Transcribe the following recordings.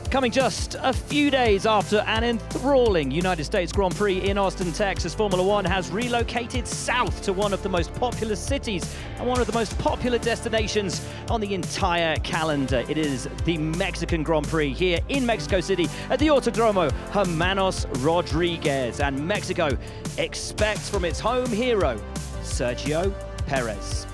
Coming just a few days after an enthralling United States Grand Prix in Austin, Texas, Formula One has relocated south to one of the most popular cities and one of the most popular destinations on the entire calendar. It is the Mexican Grand Prix here in Mexico City at the Autodromo Hermanos Rodriguez. And Mexico expects from its home hero, Sergio Perez.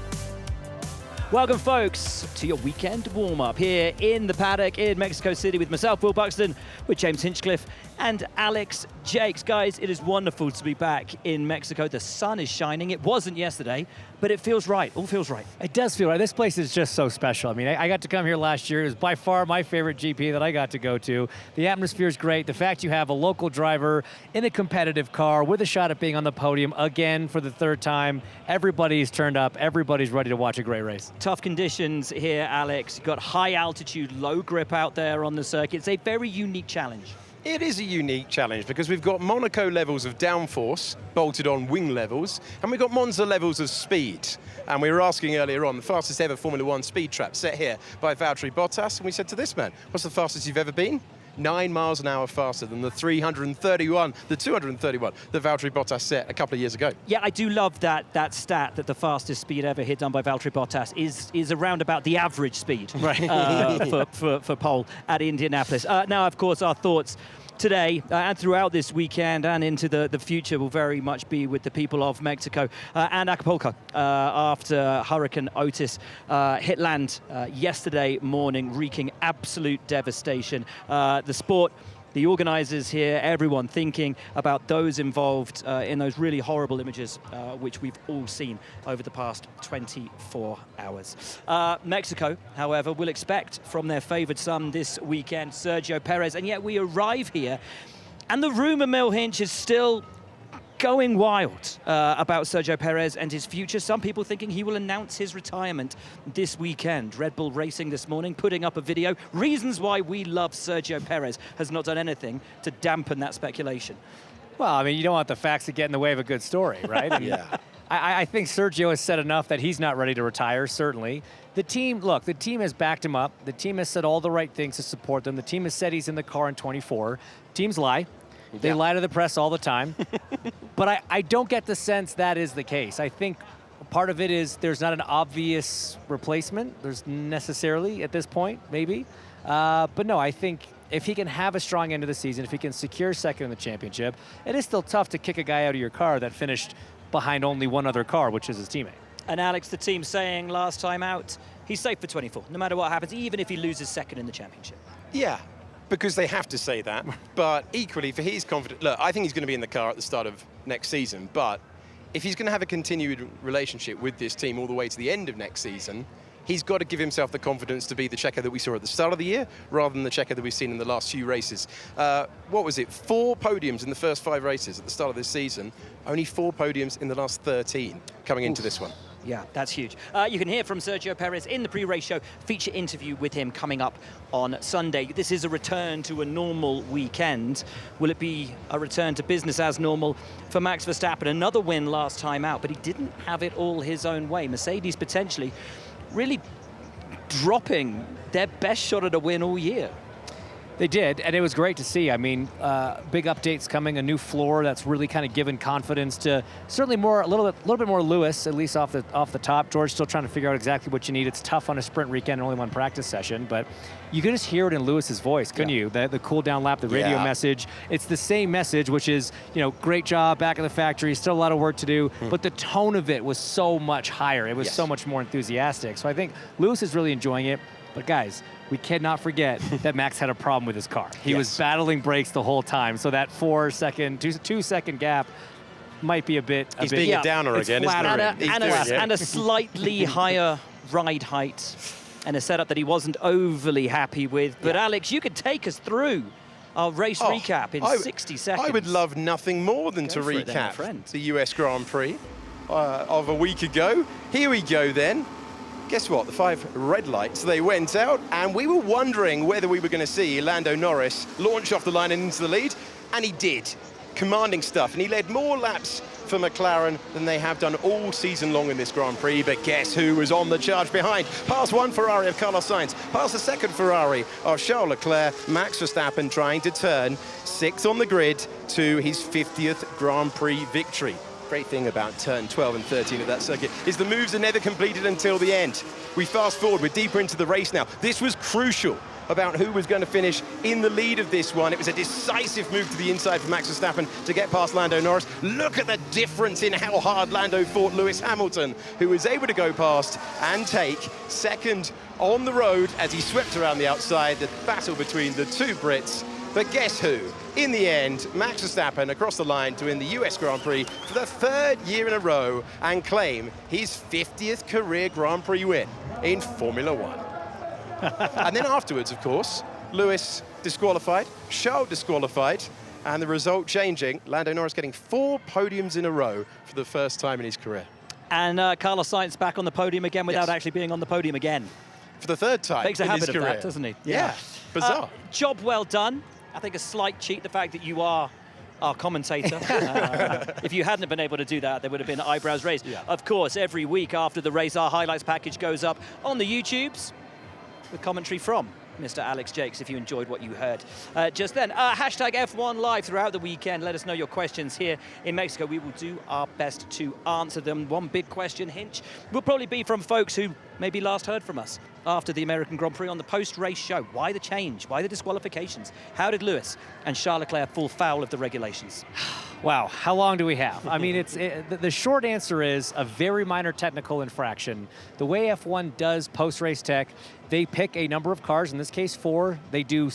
Welcome, folks, to your weekend warm-up here in the paddock in Mexico City with myself, Will Buxton, with James Hinchcliffe and Alex Jacques. Guys, it is wonderful to be back in Mexico. The sun is shining. It wasn't yesterday, but it feels right. All feels right. It does feel right. This place is just so special. I mean, I got to come here last year. It was by far my favorite GP that I got to go to. The atmosphere is great. The fact you have a local driver in a competitive car with a shot at being on the podium again for the third time. Everybody's turned up. Everybody's ready to watch a great race. Tough conditions here, Alex. You've got high altitude, low grip out there on the circuit. It's a very unique challenge. It is a unique challenge because we've got Monaco levels of downforce bolted on wing levels, and we've got Monza levels of speed. And we were asking earlier on, the fastest ever Formula One speed trap set here by Valtteri Bottas, and we said to this man, what's the fastest you've ever been? 9 miles an hour faster than the 231 that Valtteri Bottas set a couple of years ago. Yeah, I do love that stat that the fastest speed ever hit done by Valtteri Bottas is around about the average speed for pole at Indianapolis. Now, of course, our thoughts today and throughout this weekend and into the future will very much be with the people of Mexico and Acapulco after Hurricane Otis hit land yesterday morning, wreaking absolute devastation. The sport, the organizers here, everyone thinking about those involved in those really horrible images which we've all seen over the past 24 hours. Mexico, however, will expect from their favored son this weekend, Sergio Perez, and yet we arrive here and the rumor mill, Hinch, is still going wild about Sergio Perez and his future. Some people thinking he will announce his retirement this weekend. Red Bull Racing this morning putting up a video. Reasons why we love Sergio Perez has not done anything to dampen that speculation. Well, I mean, you don't want the facts to get in the way of a good story, right? Yeah. I think Sergio has said enough that he's not ready to retire, certainly. The team has backed him up. The team has said all the right things to support them. The team has said he's in the car in 24. Teams lie. They lie to the press all the time. But I don't get the sense that is the case. I think part of it is there's not an obvious replacement. There's necessarily at this point, maybe. But no, I think if he can have a strong end of the season, if he can secure second in the championship, it is still tough to kick a guy out of your car that finished behind only one other car, which is his teammate. And Alex, the team saying last time out, he's safe for 24, no matter what happens, even if he loses second in the championship. Yeah, because they have to say that. But equally, for his confidence, look, I think he's going to be in the car at the start of next season. But if he's going to have a continued relationship with this team all the way to the end of next season, he's got to give himself the confidence to be the Checo that we saw at the start of the year rather than the Checo that we've seen in the last few races. What was it? 4 podiums in the first 5 races at the start of this season. Only 4 podiums in the last 13 coming into this one. Yeah, that's huge. You can hear from Sergio Perez in the pre-race show. Feature interview with him coming up on Sunday. This is a return to a normal weekend. Will it be a return to business as normal for Max Verstappen? Another win last time out, but he didn't have it all his own way. Mercedes potentially really dropping their best shot at a win all year. They did, and it was great to see. I mean, big updates coming, a new floor that's really kind of given confidence to certainly a little bit more Lewis, at least off the top. George still trying to figure out exactly what you need. It's tough on a sprint weekend, only one practice session, but you could just hear it in Lewis's voice, couldn't you? The cool down lap, the radio message. It's the same message, which is, great job back at the factory, still a lot of work to do, but the tone of it was so much higher. It was so much more enthusiastic. So I think Lewis is really enjoying it. But guys, we cannot forget that Max had a problem with his car. He was battling brakes the whole time, so that 2-second gap might be a bit. He's being a downer again, isn't he? And a slightly higher ride height, and a setup that he wasn't overly happy with. But Alex, you could take us through our race recap in 60 seconds. I would love nothing more than to recap the US Grand Prix of a week ago. Here we go then. Guess what? The 5 red lights, they went out, and we were wondering whether we were going to see Lando Norris launch off the line and into the lead, and he did. commanding stuff, and he led more laps for McLaren than they have done all season long in this Grand Prix. But guess who was on the charge behind? Past one Ferrari of Carlos Sainz, past the second Ferrari of Charles Leclerc, Max Verstappen trying to turn 6th on the grid to his 50th Grand Prix victory. Great thing about turn 12 and 13 of that circuit is the moves are never completed until the end. We fast forward, we're deeper into the race now. This was crucial about who was going to finish in the lead of this one. It was a decisive move to the inside for Max Verstappen to get past Lando Norris. Look at the difference in how hard Lando fought Lewis Hamilton, who was able to go past and take second on the road as he swept around the outside. The battle between the two Brits. But guess who? In the end, Max Verstappen across the line to win the US Grand Prix for the 3rd year in a row and claim his 50th career Grand Prix win in Formula One. And then afterwards, of course, Lewis disqualified, Charles disqualified, and the result changing, Lando Norris getting 4 podiums in a row for the first time in his career. And Carlos Sainz back on the podium again without actually being on the podium again. For the 3rd time Makes a in habit his of career. that, doesn't he? Yeah, bizarre. Job well done. I think a slight cheat, the fact that you are our commentator. If you hadn't been able to do that, there would have been eyebrows raised. Yeah. Of course, every week after the race, our highlights package goes up on the YouTubes with commentary from Mr. Alex Jacques, if you enjoyed what you heard just then. Hashtag F1 Live throughout the weekend. Let us know your questions here in Mexico. We will do our best to answer them. One big question, Hinch, will probably be from folks who maybe last heard from us after the American Grand Prix on the post-race show. Why the change? Why the disqualifications? How did Lewis and Charles Leclerc fall foul of the regulations? Wow, how long do we have? I mean, the short answer is a very minor technical infraction. The way F1 does post-race tech, they pick a number of cars, in this case 4. You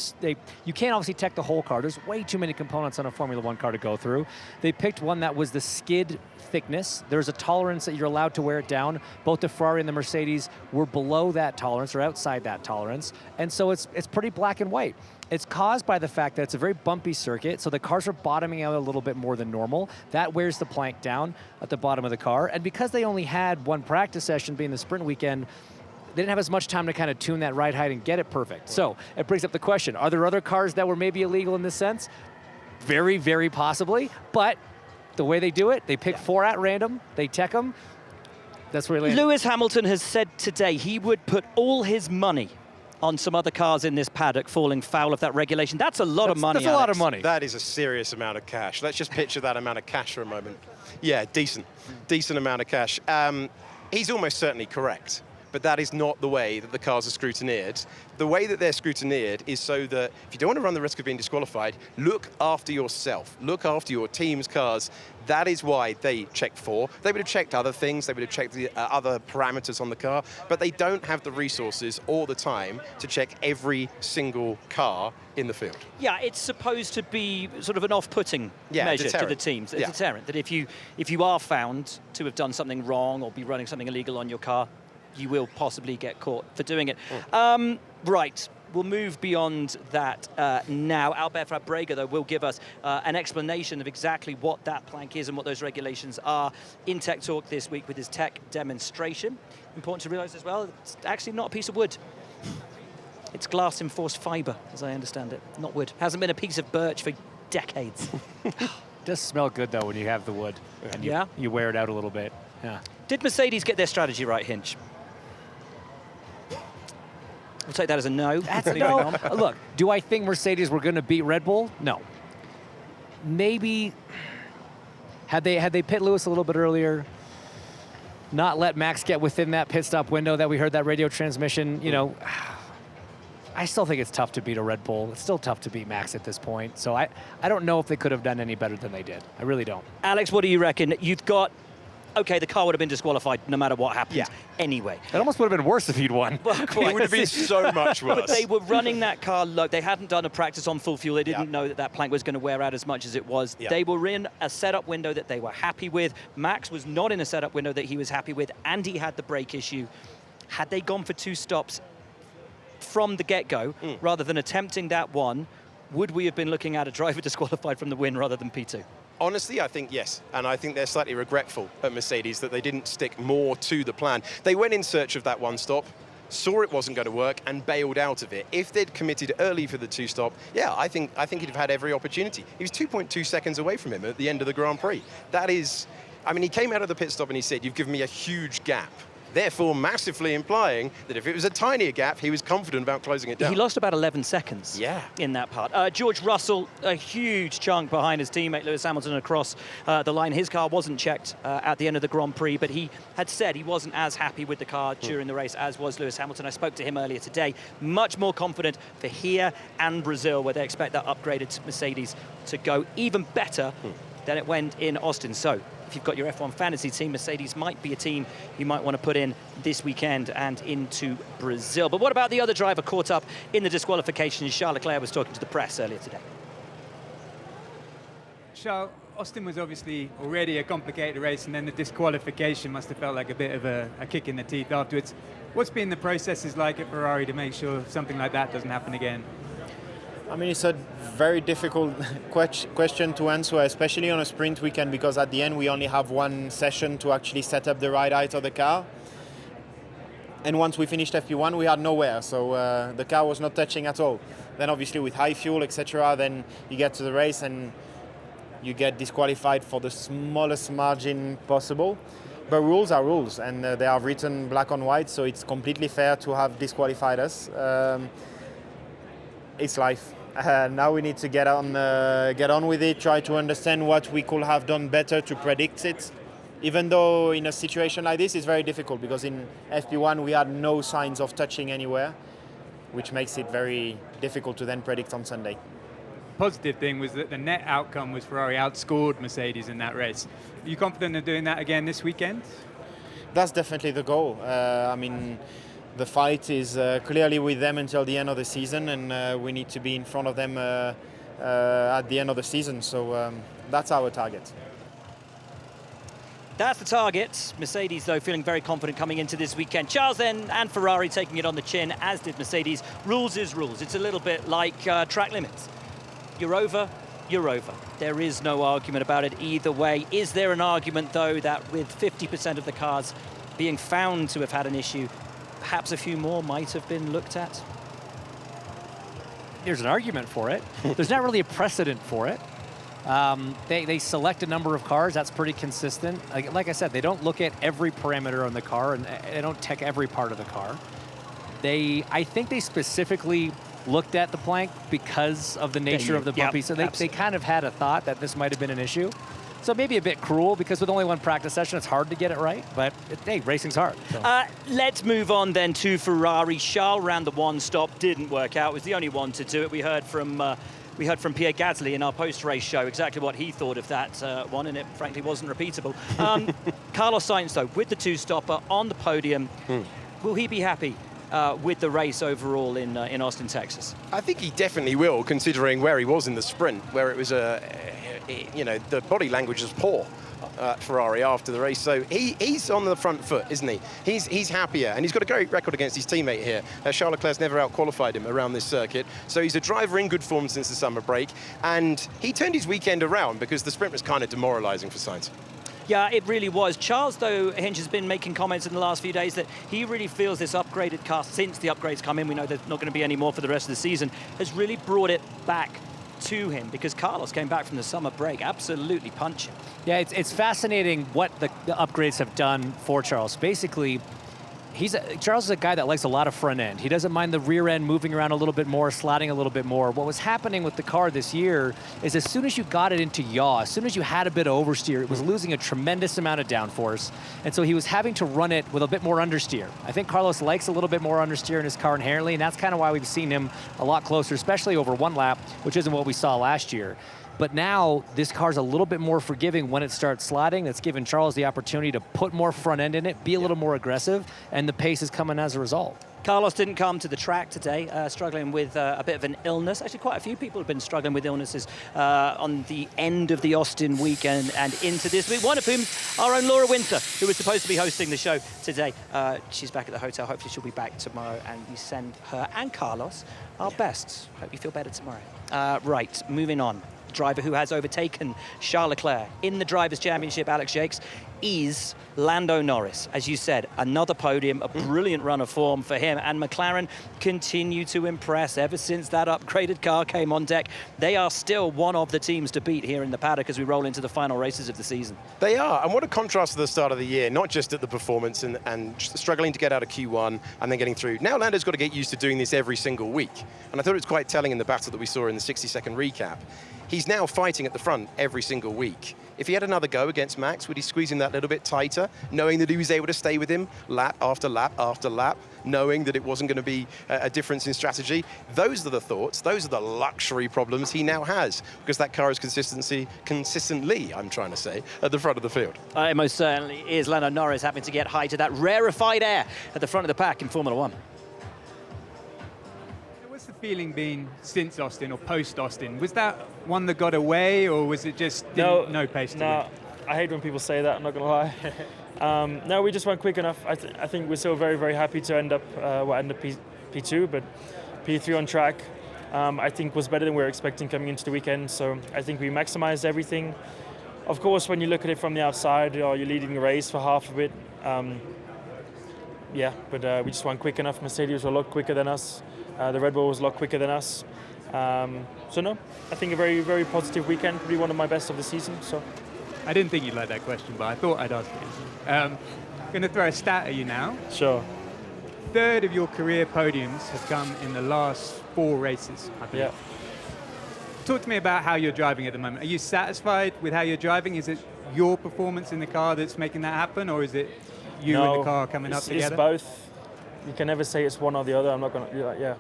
can't obviously tech the whole car. There's way too many components on a Formula One car to go through. They picked one that was the skid thickness. There's a tolerance that you're allowed to wear it down. Both the Ferrari and the Mercedes were below that tolerance or outside that tolerance. And so it's pretty black and white. It's caused by the fact that it's a very bumpy circuit, so the cars are bottoming out a little bit more than normal. That wears the plank down at the bottom of the car. And because they only had one practice session being the sprint weekend, they didn't have as much time to kind of tune that ride height and get it perfect. So it brings up the question, are there other cars that were maybe illegal in this sense? Very, very possibly. But the way they do it, they pick 4 at random, they tech them. That's where Lewis Hamilton has said today he would put all his money on some other cars in this paddock falling foul of that regulation. That's a lot of money, That's a lot of money. That is a serious amount of cash. Let's just picture that amount of cash for a moment. Yeah, decent amount of cash. He's almost certainly correct, but that is not the way that the cars are scrutineered. The way that they're scrutineered is so that if you don't want to run the risk of being disqualified, look after yourself, look after your team's cars. That is why they check 4. They would have checked other things, they would have checked the other parameters on the car, but they don't have the resources or the time to check every single car in the field. Yeah, it's supposed to be sort of an off-putting measure deterrent. to the teams. It's a deterrent, that if you are found to have done something wrong or be running something illegal on your car, you will possibly get caught for doing it. Right, we'll move beyond that now. Albert Fabrega, though, will give us an explanation of exactly what that plank is and what those regulations are in Tech Talk this week with his tech demonstration. Important to realize as well, it's actually not a piece of wood. It's glass-enforced fiber, as I understand it, not wood. Hasn't been a piece of birch for decades. It does smell good, though, when you have the wood. And you wear it out a little bit. Yeah. Did Mercedes get their strategy right, Hinch? We'll take that as a no. That's a no. Look, do I think Mercedes were going to beat Red Bull? No. Maybe had they pit Lewis a little bit earlier, not let Max get within that pit stop window that we heard that radio transmission, you know, I still think it's tough to beat a Red Bull. It's still tough to beat Max at this point. So I don't know if they could have done any better than they did. I really don't. Alex, what do you reckon? You've got... Okay, the car would have been disqualified no matter what happened anyway. It almost would have been worse if he'd won. Well, it would have been so much worse. But they were running that car low. They hadn't done a practice on full fuel. They didn't know that that plank was going to wear out as much as it was. They were in a setup window that they were happy with. Max was not in a setup window that he was happy with, and he had the brake issue. Had they gone for 2 stops from the get-go, rather than attempting that one, would we have been looking at a driver disqualified from the win rather than P2? Honestly, I think yes, and I think they're slightly regretful at Mercedes that they didn't stick more to the plan. They went in search of that 1 stop. saw it wasn't going to work and bailed out of it. If they'd committed early for the two-stop, yeah, I think he'd have had every opportunity. He was 2.2 seconds away from him at the end of the Grand Prix. That is, I mean, he came out of the pit stop and he said, "You've given me a huge gap." Therefore, massively implying that if it was a tinier gap, he was confident about closing it down. He lost about 11 seconds in that part. George Russell, a huge chunk behind his teammate Lewis Hamilton across the line. His car wasn't checked at the end of the Grand Prix, but he had said he wasn't as happy with the car during the race as was Lewis Hamilton. I spoke to him earlier today. Much more confident for here and Brazil, where they expect that upgraded Mercedes to go even better than it went in Austin. So if you've got your F1 fantasy team, Mercedes might be a team you might want to put in this weekend and into Brazil. But what about the other driver caught up in the disqualifications? Charles Leclerc was talking to the press earlier today. Charles, Austin was obviously already a complicated race, and then the disqualification must have felt like a bit of a kick in the teeth afterwards. What's been the processes like at Ferrari to make sure something like that doesn't happen again? I mean, it's a very difficult question to answer, especially on a sprint weekend, because at the end we only have one session to actually set up the right height of the car. And once we finished FP1, we had nowhere, so the car was not touching at all. Then obviously with high fuel, etc., then you get to the race and you get disqualified for the smallest margin possible. But rules are rules, and they are written black on white, so it's completely fair to have disqualified us. It's life. Now we need to get on with it, try to understand what we could have done better to predict it. Even though in a situation like this, it's very difficult, because in FP1 we had no signs of touching anywhere, which makes it very difficult to then predict on Sunday. Positive thing was that the net outcome was Ferrari outscored Mercedes in that race. Are you confident of doing that again this weekend? That's definitely the goal. I mean, the fight is clearly with them until the end of the season, and we need to be in front of them at the end of the season. So that's our target. That's the target. Mercedes, though, feeling very confident coming into this weekend. Charles then and Ferrari taking it on the chin, as did Mercedes. Rules is rules. It's a little bit like track limits. You're over, you're over. There is no argument about it either way. Is there an argument, though, that with 50% of the cars being found to have had an issue, perhaps a few more might have been looked at? There's an argument for it. There's not really a precedent for it. They select a number of cars. That's pretty consistent. Like I said, they don't look at every parameter on the car, and they don't check every part of the car. I think they specifically looked at the plank because of the nature of the bumpy. So they kind of had a thought that this might have been an issue. So maybe a bit cruel, because with only one practice session, it's hard to get it right. But hey, racing's hard. So. Let's move on then to Ferrari. Charles ran the one stop, didn't work out. Was the only one to do it. We heard from Pierre Gasly in our post-race show exactly what he thought of that one, and it frankly wasn't repeatable. Carlos Sainz, though, with the two-stopper on the podium, will he be happy with the race overall in Austin, Texas? I think he definitely will, considering where he was in the sprint, where it was the body language was poor. Ferrari after the race, so he's on the front foot, isn't he? He's happier, and he's got a great record against his teammate here. Charles Leclerc's never out-qualified him around this circuit, so he's a driver in good form since the summer break, and he turned his weekend around because the sprint was kind of demoralising for Sainz. Yeah, it really was. Charles, though, Hinch has been making comments in the last few days that he really feels this upgraded car, since the upgrades come in, we know there's not going to be any more for the rest of the season, has really brought it back to him, because Carlos came back from the summer break absolutely punching. Yeah, it's fascinating what the upgrades have done for Charles. Basically, Charles is a guy that likes a lot of front end. He doesn't mind the rear end moving around a little bit more, sliding a little bit more. What was happening with the car this year is as soon as you got it into yaw, as soon as you had a bit of oversteer, it was losing a tremendous amount of downforce. And so he was having to run it with a bit more understeer. I think Carlos likes a little bit more understeer in his car inherently, and that's kind of why we've seen him a lot closer, especially over one lap, which isn't what we saw last year. But now this car's a little bit more forgiving when it starts sliding. That's given Charles the opportunity to put more front end in it, be a little more aggressive, and the pace is coming as a result. Carlos didn't come to the track today, struggling with a bit of an illness. Actually, quite a few people have been struggling with illnesses on the end of the Austin weekend and into this week. One of whom, our own Laura Winter, who was supposed to be hosting the show today. She's back at the hotel. Hopefully she'll be back tomorrow, and we send her and Carlos our best. Hope you feel better tomorrow. Right, moving on. driver who has overtaken Charles Leclerc in the Drivers' Championship, Alex Jacques, is Lando Norris. As you said, another podium, a brilliant run of form for him, and McLaren continue to impress ever since that upgraded car came on deck. They are still one of the teams to beat here in the paddock as we roll into the final races of the season. They are, and what a contrast to the start of the year, not just at the performance and struggling to get out of Q1 and then getting through. Now Lando's got to get used to doing this every single week, and I thought it was quite telling in the battle that we saw in the 60-second recap. He's now fighting at the front every single week. If he had another go against Max, would he squeeze him that little bit tighter, knowing that he was able to stay with him lap after lap after lap, knowing that it wasn't going to be a difference in strategy? Those are the thoughts, those are the luxury problems he now has, because that car is consistently, I'm trying to say, at the front of the field. It most certainly is. Lando Norris having to get high to that rarefied air at the front of the pack in Formula One. What's the feeling been since Austin or post Austin? Was that one that got away, or was it just no pace to win? I hate when people say that, I'm not going to lie. No, we just weren't quick enough. I think we're still very, very happy to end up P2, but P3 on track, I think was better than we were expecting coming into the weekend. So I think we maximized everything. Of course, when you look at it from the outside, you're leading the race for half of it. Yeah, but we just weren't quick enough. Mercedes were a lot quicker than us. The Red Bull was a lot quicker than us. So no, I think a very, very positive weekend, probably one of my best of the season. So I didn't think you'd like that question, but I thought I'd ask it. I'm going to throw a stat at you now. Sure. Third of your career podiums have come in the last 4 races, I believe. Yeah. Talk to me about how you're driving at the moment. Are you satisfied with how you're driving? Is it your performance in the car that's making that happen, or is it you and the car coming up together? It's both. You can never say it's one or the other. I'm not going to, yeah.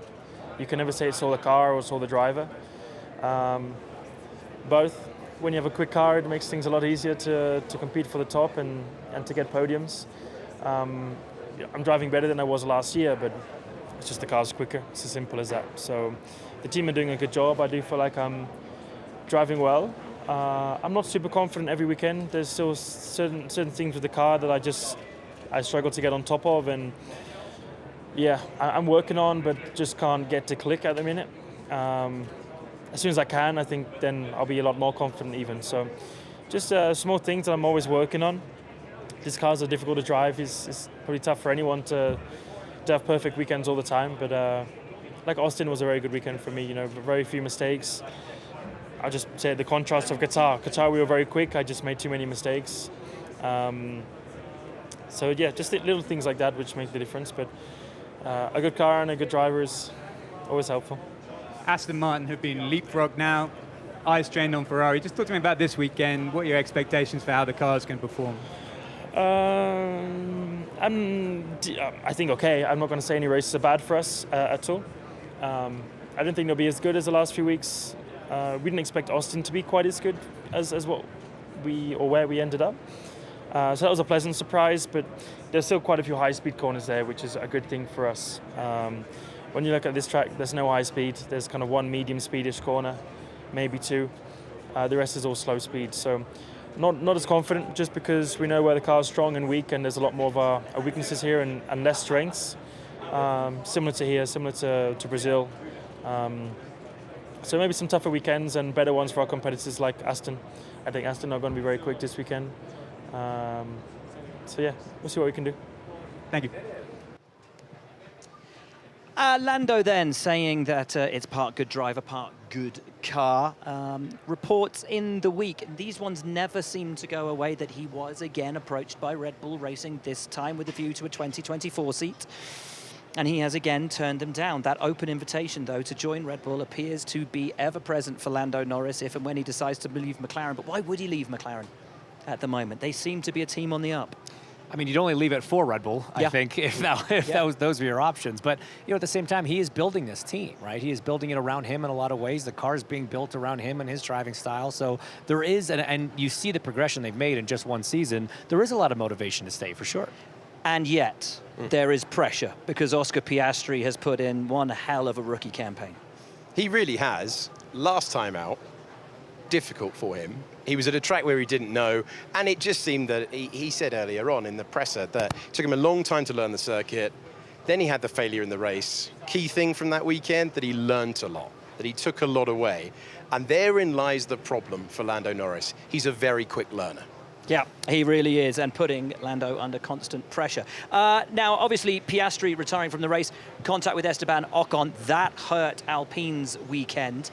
You can never say it's all the car or it's all the driver. Both. When you have a quick car, it makes things a lot easier to compete for the top and to get podiums. I'm driving better than I was last year, but it's just the car's quicker. It's as simple as that. So the team are doing a good job. I do feel like I'm driving well. I'm not super confident every weekend. There's still certain things with the car that I struggle to get on top of, and yeah, I'm working on, but just can't get to click at the minute. As soon as I can, I think then I'll be a lot more confident even. So just small things that I'm always working on. These cars are difficult to drive. It's probably tough for anyone to have perfect weekends all the time, but like Austin was a very good weekend for me, you know, very few mistakes. I just say the contrast of Qatar, we were very quick. I just made too many mistakes. So yeah, just little things like that which make the difference, but a good car and a good driver is always helpful. Aston Martin have been leapfrogged now, eyes trained on Ferrari. Just talk to me about this weekend. What are your expectations for how the cars can perform? I think okay. I'm not going to say any races are bad for us at all. I don't think they'll be as good as the last few weeks. We didn't expect Austin to be quite as good as what where we ended up. So that was a pleasant surprise, but there's still quite a few high-speed corners there, which is a good thing for us. When you look at this track, there's no high speed. There's kind of one medium speedish corner, maybe 2. The rest is all slow speed. So not as confident, just because we know where the car is strong and weak, and there's a lot more of our weaknesses here and less strengths. Similar to here, similar to Brazil. So maybe some tougher weekends and better ones for our competitors like Aston. I think Aston are going to be very quick this weekend. So yeah, we'll see what we can do. Thank you. Lando then saying that it's part good driver, part good car. Reports in the week, these ones never seem to go away, that he was again approached by Red Bull Racing, this time with a view to a 2024 seat. And he has again turned them down. That open invitation, though, to join Red Bull appears to be ever present for Lando Norris if and when he decides to leave McLaren. But why would he leave McLaren at the moment? They seem to be a team on the up. I mean, you'd only leave it for Red Bull, I think, if those were your options. But, you know, at the same time, he is building this team, right? He is building it around him in a lot of ways. The car is being built around him and his driving style. So there is, and you see the progression they've made in just one season, there is a lot of motivation to stay, for sure. And yet, there is pressure, because Oscar Piastri has put in one hell of a rookie campaign. He really has. Last time out, difficult for him. He was at a track where he didn't know, and it just seemed that he said earlier on in the presser that it took him a long time to learn the circuit. Then he had the failure in the race. Key thing from that weekend, that he learned a lot. that he took a lot away. And therein lies the problem for Lando Norris. He's a very quick learner. Yeah, he really is, and putting Lando under constant pressure. Now, obviously, Piastri retiring from the race, contact with Esteban Ocon, that hurt Alpine's weekend.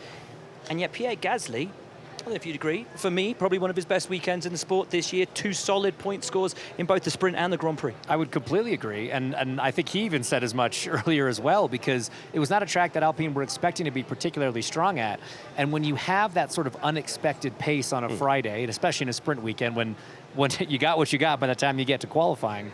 And yet Pierre Gasly, I don't know if you'd agree, for me, probably one of his best weekends in the sport this year. 2 solid point scores in both the sprint and the Grand Prix. I would completely agree, and I think he even said as much earlier as well, because it was not a track that Alpine were expecting to be particularly strong at. And when you have that sort of unexpected pace on a Friday, and especially in a sprint weekend when you got what you got by the time you get to qualifying,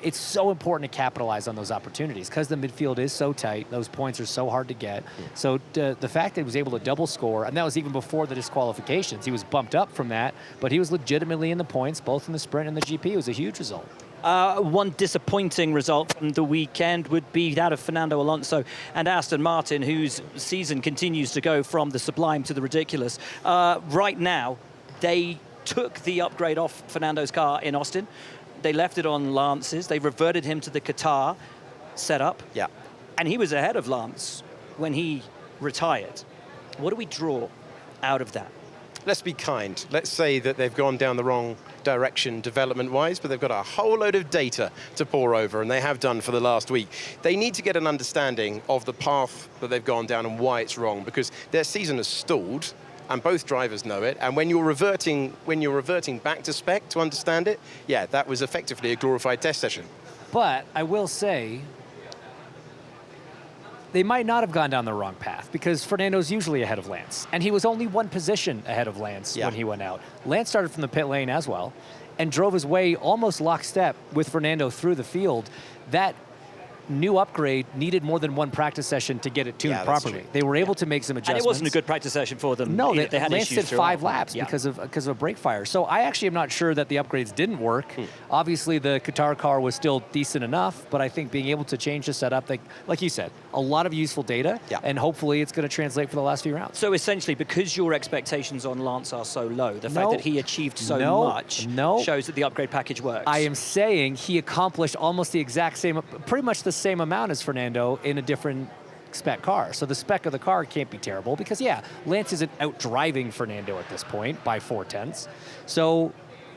it's so important to capitalize on those opportunities because the midfield is so tight. Those points are so hard to get. So the fact that he was able to double score, and that was even before the disqualifications. He was bumped up from that, but he was legitimately in the points, both in the sprint and the GP. It was a huge result. One disappointing result from the weekend would be that of Fernando Alonso and Aston Martin, whose season continues to go from the sublime to the ridiculous. Right now, they took the upgrade off Fernando's car in Austin. They left it on Lance's. They reverted him to the Qatar setup. Yeah. And he was ahead of Lance when he retired. What do we draw out of that? Let's be kind. Let's say that they've gone down the wrong direction development-wise, but they've got a whole load of data to pore over, and they have done for the last week. They need to get an understanding of the path that they've gone down and why it's wrong, because their season has stalled, and both drivers know it. And when you're reverting back to spec to understand it, yeah, that was effectively a glorified test session. But I will say, they might not have gone down the wrong path because Fernando's usually ahead of Lance. And he was only 1 position ahead of Lance when he went out. Lance started from the pit lane as well and drove his way almost lockstep with Fernando through the field. That new upgrade needed more than 1 practice session to get it tuned properly. They were able to make some adjustments. And it wasn't a good practice session for them. No, they had Lance issues did 5 laps because of a brake fire. So I actually am not sure that the upgrades didn't work. Obviously, the Qatar car was still decent enough, but I think being able to change the setup, like you said, a lot of useful data, and hopefully it's going to translate for the last few rounds. So essentially, because your expectations on Lance are so low, the fact that he achieved so much shows that the upgrade package works. I am saying he accomplished almost the exact same, pretty much the same amount as Fernando in a different spec car. So the spec of the car can't be terrible because, yeah, Lance isn't out driving Fernando at this point by 4/10. So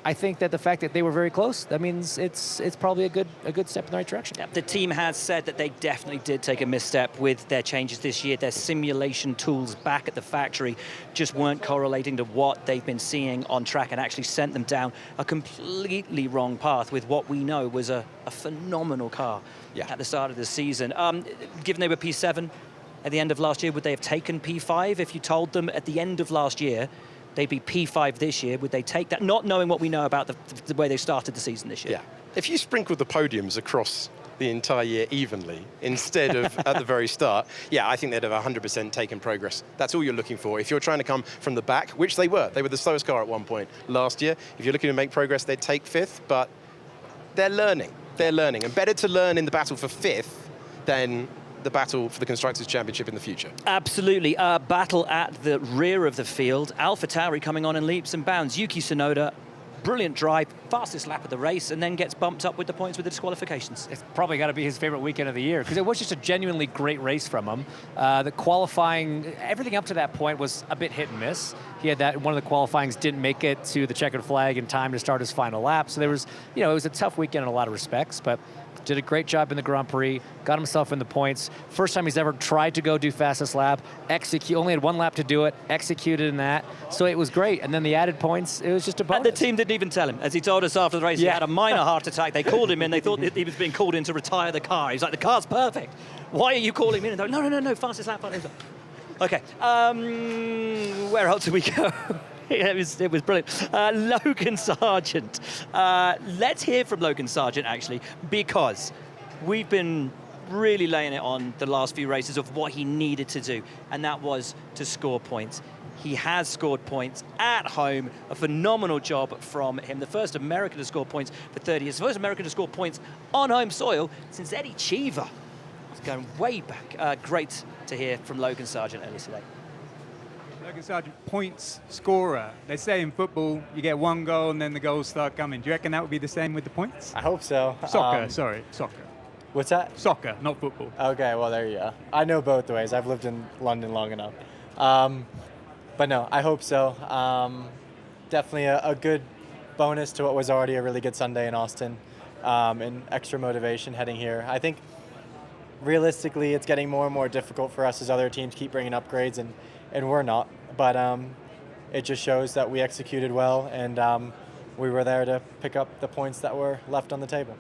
I think that the fact that they were very close, that means it's probably a good step in the right direction. Yeah, the team has said that they definitely did take a misstep with their changes this year. Their simulation tools back at the factory just weren't correlating to what they've been seeing on track and actually sent them down a completely wrong path with what we know was a phenomenal car at the start of the season. Given they were P7 at the end of last year, would they have taken P5 if you told them at the end of last year they'd be P5 this year? Would they take that, not knowing what we know about the way they started the season this year? Yeah. If you sprinkled the podiums across the entire year evenly instead of at the very start, yeah, I think they'd have 100% taken progress. That's all you're looking for. If you're trying to come from the back, which they were the slowest car at one point last year. If you're looking to make progress, they'd take 5th, but they're learning. They're learning. And better to learn in the battle for 5th than the battle for the Constructors' Championship in the future. Absolutely. Battle at the rear of the field. AlphaTauri coming on in leaps and bounds. Yuki Tsunoda, brilliant drive, fastest lap of the race, and then gets bumped up with the points with the disqualifications. It's probably got to be his favorite weekend of the year because it was just a genuinely great race from him. The qualifying, everything up to that point was a bit hit and miss. He had that, one of the qualifyings didn't make it to the checkered flag in time to start his final lap. So there was, it was a tough weekend in a lot of respects, but did a great job in the Grand Prix, got himself in the points. First time he's ever tried to go do fastest lap, only had 1 lap to do it, executed in that. So it was great. And then the added points, it was just a bonus. And the team didn't even tell him. As he told us after the race, he had a minor heart attack. They called him in. They thought that he was being called in to retire the car. He's like, the car's perfect. Why are you calling me in? And they're like, no, fastest lap. Okay, where else do we go? It was brilliant. Logan Sargent. Let's hear from Logan Sargent, actually, because we've been really laying it on the last few races of what he needed to do, and that was to score points. He has scored points at home. A phenomenal job from him. The first American to score points for 30 years. The first American to score points on home soil since Eddie Cheever. It's going way back. Great to hear from Logan Sargent earlier today. Logan Sargent, points scorer. They say in football you get 1 goal and then the goals start coming. Do you reckon that would be the same with the points? I hope so. Soccer. What's that? Soccer, not football. Okay, well, there you go. I know both ways. I've lived in London long enough. But no, I hope so. Definitely a good bonus to what was already a really good Sunday in Austin, and extra motivation heading here. I think realistically it's getting more and more difficult for us as other teams keep bringing upgrades, and we're not. But it just shows that we executed well, and we were there to pick up the points that were left on the table.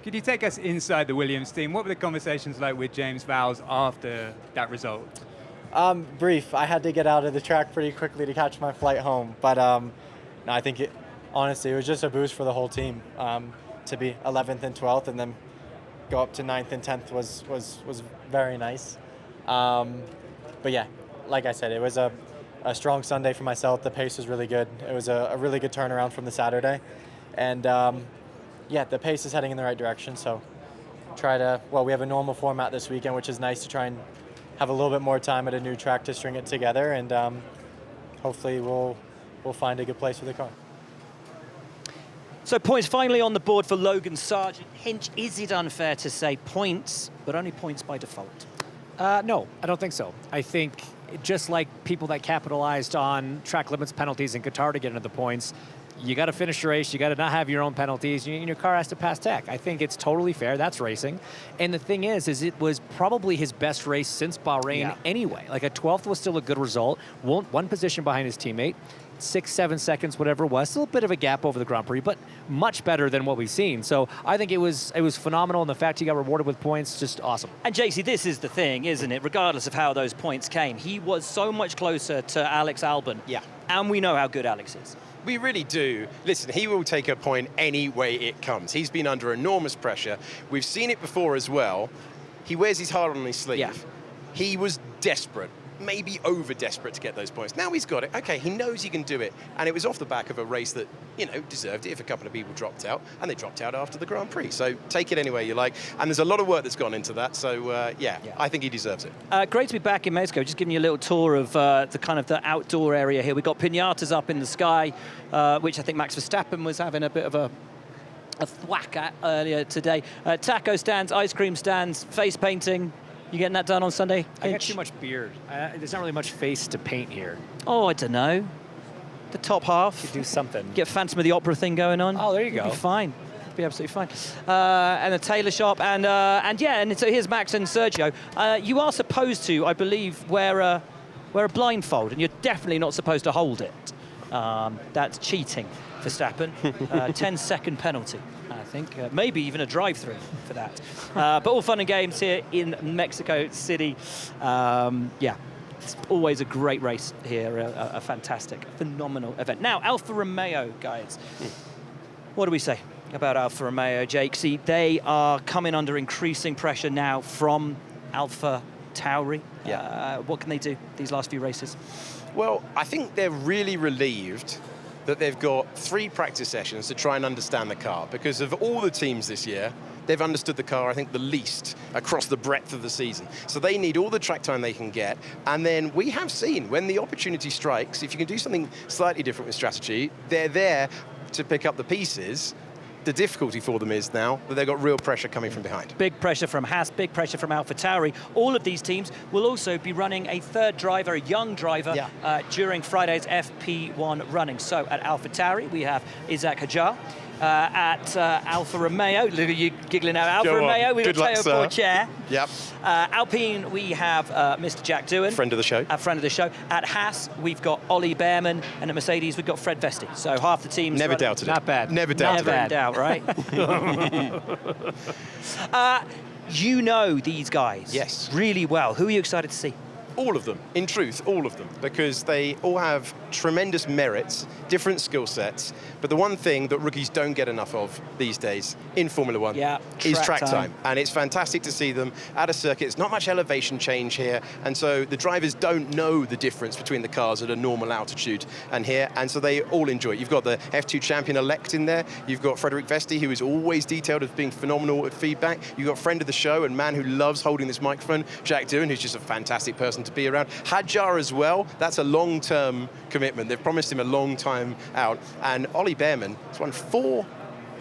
Could you take us inside the Williams team? What were the conversations like with James Vowles after that result? Brief. I had to get out of the track pretty quickly to catch my flight home. But no, I think honestly, it was just a boost for the whole team. To be 11th and 12th and then go up to 9th and 10th was very nice. But yeah, like I said, it was a strong Sunday for myself. The pace was really good. It was a really good turnaround from the Saturday. And yeah, the pace is heading in the right direction. So we have a normal format this weekend, which is nice to try and have a little bit more time at a new track to string it together. And hopefully we'll find a good place for the car. So points finally on the board for Logan Sargent. Hinch, is it unfair to say points, but only points by default? No, I don't think so. I think just like people that capitalized on track limits penalties in Qatar to get into the points, you got to finish your race, you got to not have your own penalties, and your car has to pass tech. I think it's totally fair. That's racing. And the thing is it was probably his best race since Bahrain anyway. Like a 12th was still a good result, one position behind his teammate. 6-7 seconds, whatever it was. Still a bit of a gap over the Grand Prix, but much better than what we've seen. So I think it was phenomenal, and the fact he got rewarded with points, just awesome. And JC, this is the thing, isn't it? Regardless of how those points came, he was so much closer to Alex Albon. Yeah. And we know how good Alex is. We really do. Listen, he will take a point any way it comes. He's been under enormous pressure. We've seen it before as well. He wears his heart on his sleeve. Yeah. He was desperate. Maybe over desperate to get those points. Now he's got it. Okay, he knows he can do it. And it was off the back of a race that, deserved it if a couple of people dropped out. And they dropped out after the Grand Prix. So take it any way you like. And there's a lot of work that's gone into that. So, yeah, I think he deserves it. Great to be back in Mexico. Just giving you a little tour of the outdoor area here. We've got piñatas up in the sky, which I think Max Verstappen was having a bit of a thwack at earlier today. Taco stands, ice cream stands, face painting. You getting that done on Sunday? I got too much beard. There's not really much face to paint here. Oh, I don't know. The top half. You do something. Get Phantom of the Opera thing going on. Oh, there you go. You'll be fine. You'll be absolutely fine. And a tailor shop. And so here's Max and Sergio. You are supposed to, I believe, wear a blindfold, and you're definitely not supposed to hold it. That's cheating, Verstappen. 10-second penalty. I think maybe even a drive-through for that. But all fun and games here in Mexico City. It's always a great race here, a fantastic, phenomenal event. Now, Alfa Romeo, guys. What do we say about Alfa Romeo, Jake? See, they are coming under increasing pressure now from AlphaTauri. What can they do these last few races? Well, I think they're really relieved that they've got 3 practice sessions to try and understand the car, because of all the teams this year, they've understood the car, I think, the least across the breadth of the season. So they need all the track time they can get. And then we have seen when the opportunity strikes, if you can do something slightly different with strategy, they're there to pick up the pieces. The difficulty for them is now that they've got real pressure coming from behind. Big pressure from Haas, big pressure from AlphaTauri. All of these teams will also be running a third driver, a young driver, during Friday's FP1 running. So at AlphaTauri, we have Isaac Hadjar. At Alfa Romeo, look at you giggling out. Alfa Romeo, we've got Teo Pourchaire. Yep. Alpine, we have Mr. Jack Doohan. Friend of the show. A friend of the show. At Haas, we've got Ollie Behrman. And at Mercedes, we've got Fred Vesti. So half the teams. Never doubted it. Not bad. Never doubted it. Never in doubt, right? You know these guys. Yes. Really well. Who are you excited to see? All of them, in truth, all of them, because they all have tremendous merits, different skill sets, but the one thing that rookies don't get enough of these days in Formula One is track time. And it's fantastic to see them at a circuit. It's not much elevation change here, and so the drivers don't know the difference between the cars at a normal altitude and here, and so they all enjoy it. You've got the F2 champion-elect in there. You've got Frederic Vesti, who is always detailed as being phenomenal at feedback. You've got friend of the show and man who loves holding this microphone, Jack Doohan, who's just a fantastic person to be around. Hadjar as well, that's a long-term commitment. They've promised him a long time out. And Ollie Behrman has won 4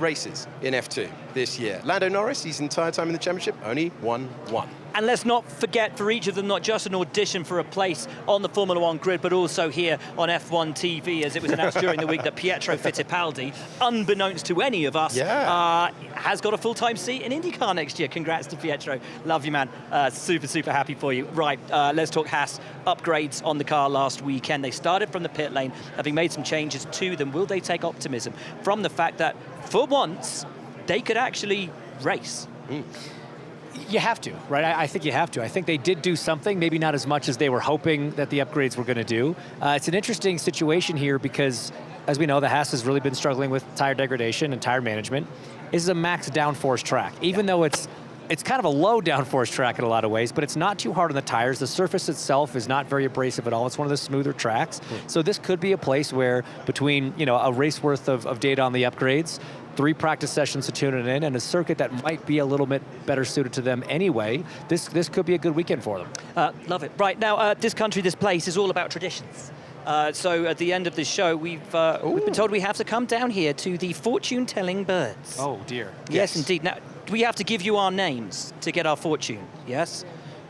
races in F2 this year. Lando Norris, his entire time in the championship, only won one. And let's not forget, for each of them, not just an audition for a place on the Formula One grid, but also here on F1 TV, as it was announced during the week that Pietro Fittipaldi, unbeknownst to any of us, has got a full-time seat in IndyCar next year. Congrats to Pietro. Love you, man. Super, super happy for you. Right, let's talk Haas. Upgrades on the car last weekend. They started from the pit lane, having made some changes to them. Will they take optimism from the fact that, for once, they could actually race? You have to, right? I think you have to. I think they did do something, maybe not as much as they were hoping that the upgrades were going to do. It's an interesting situation here because, as we know, the Haas has really been struggling with tire degradation and tire management. This is a max downforce track, even though it's kind of a low downforce track in a lot of ways, but it's not too hard on the tires. The surface itself is not very abrasive at all. It's one of the smoother tracks. So this could be a place where between, you know, a race worth of data on the upgrades, 3 practice sessions to tune it in, and a circuit that might be a little bit better suited to them anyway, this could be a good weekend for them. Love it. Right, now, this country, this place is all about traditions. So at the end of this show, we've been told we have to come down here to the fortune-telling birds. Oh, dear. Yes, indeed. Now, we have to give you our names to get our fortune, yes?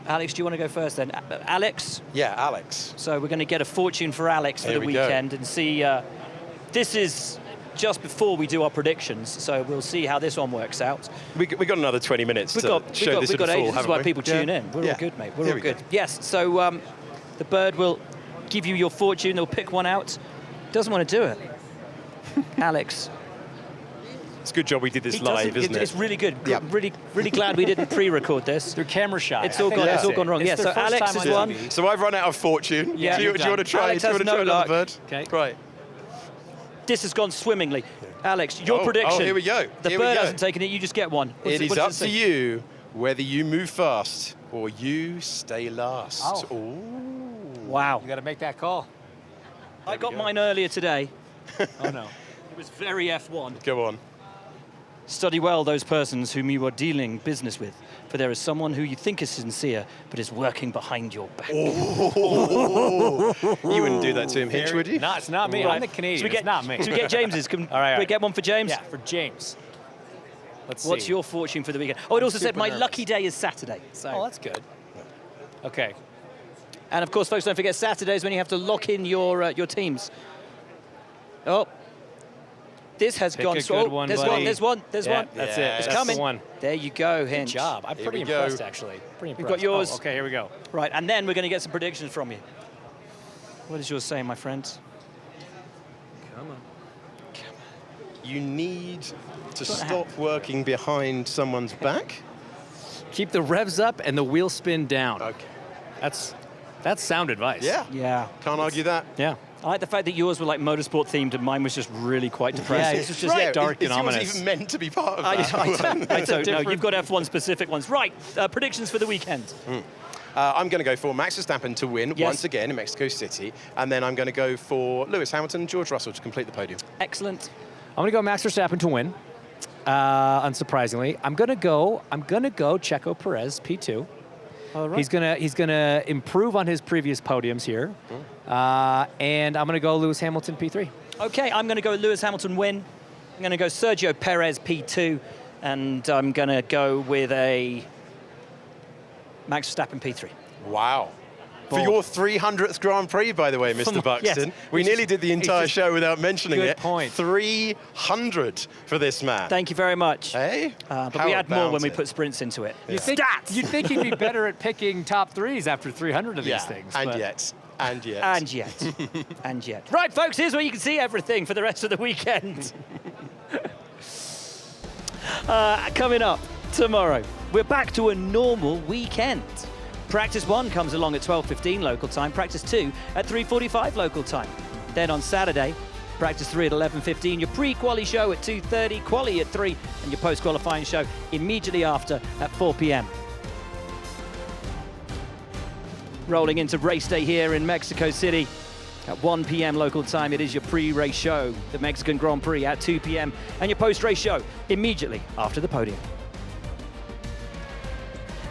Alex, do you want to go first then? Alex? Yeah, Alex. So we're going to get a fortune for Alex for the weekend and see. This is just before we do our predictions, so we'll see how this one works out. We got another 20 minutes to show this in full, ages. This is why we? people tune in. We're all good, mate. We're all good. Yes, so the bird will give you your fortune. They'll pick one out. Doesn't want to do it. Alex. It's a good job we did this live, isn't it? It's really good. Yep. Really glad we didn't pre-record this. They're camera shy. It's all gone wrong. Yeah, so Alex is one. So I've run out of fortune. Yeah. Do you want to try? Alex Do you want to try another bird? Okay. Right. This has gone swimmingly. Alex, your prediction. Oh, here we go. The bird hasn't taken it. You just get one. It is up to you whether you move fast or you stay last. Oh. Ooh. Wow. You got to make that call. I got mine earlier today. Oh, no. It was very F1. Go on. Study well those persons whom you are dealing business with, for there is someone who you think is sincere, but is working behind your back. Oh. You wouldn't do that to him, Hitch, would you? No, it's not me. Right. I'm the Canadian. It's not me. Should we get James's? Can All right. we get one for James? Yeah, for James. Let's see. What's your fortune for the weekend? Oh, it also said my lucky day is Saturday. So. Oh, that's good. Okay. And of course, folks, don't forget Saturdays when you have to lock in your teams. Oh. This has gone. There's one. There's one. That's it. It's coming. The one. There you go, Hinch. Good job. I'm pretty impressed, actually. Pretty impressed. We've got yours. Oh, okay, here we go. Right, and then we're going to get some predictions from you. What does yours say, my friend? Come on. You need to stop working behind someone's back. Keep the revs up and the wheel spin down. Okay. That's sound advice. Yeah. Yeah. Can't argue that. Yeah. I like the fact that yours were like motorsport themed and mine was just really quite depressing. Yeah, this is just dark and ominous. It's even meant to be part of that. I don't know. You've got F1 specific ones. Right, predictions for the weekend. I'm going to go for Max Verstappen to win once again in Mexico City, and then I'm going to go for Lewis Hamilton and George Russell to complete the podium. Excellent. I'm going to go Max Verstappen to win. Unsurprisingly, I'm going to go Checo Perez P2. All right. He's gonna improve on his previous podiums here, and I'm gonna go Lewis Hamilton P3. Okay, I'm going to go Lewis Hamilton win. I'm going to go Sergio Perez P2, and I'm going to go with a Max Verstappen P3. Wow. For your 300th Grand Prix, by the way, Mr. Buxton. Yes. We nearly did the entire show without mentioning it. Good point. 300 for this man. Thank you very much. Hey? But we had more when we put sprints into it. Yeah. You'd think he'd be better at picking top threes after 300 of these things. And yet. Right, folks, here's where you can see everything for the rest of the weekend. Coming up tomorrow, we're back to a normal weekend. Practice 1 comes along at 12:15 local time. Practice 2 at 3:45 local time. Then on Saturday, practice 3 at 11:15. Your pre-quali show at 2:30, quali at 3, and your post-qualifying show immediately after at 4 p.m. Rolling into race day here in Mexico City. At 1 p.m. local time, it is your pre-race show, the Mexican Grand Prix at 2 p.m. and your post-race show immediately after the podium.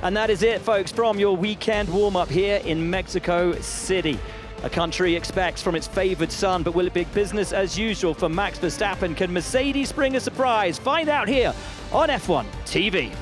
And that is it, folks, from your weekend warm-up here in Mexico City. a country expects from its favoured son, but will it be business as usual for Max Verstappen? Can Mercedes bring a surprise? Find out here on F1 TV.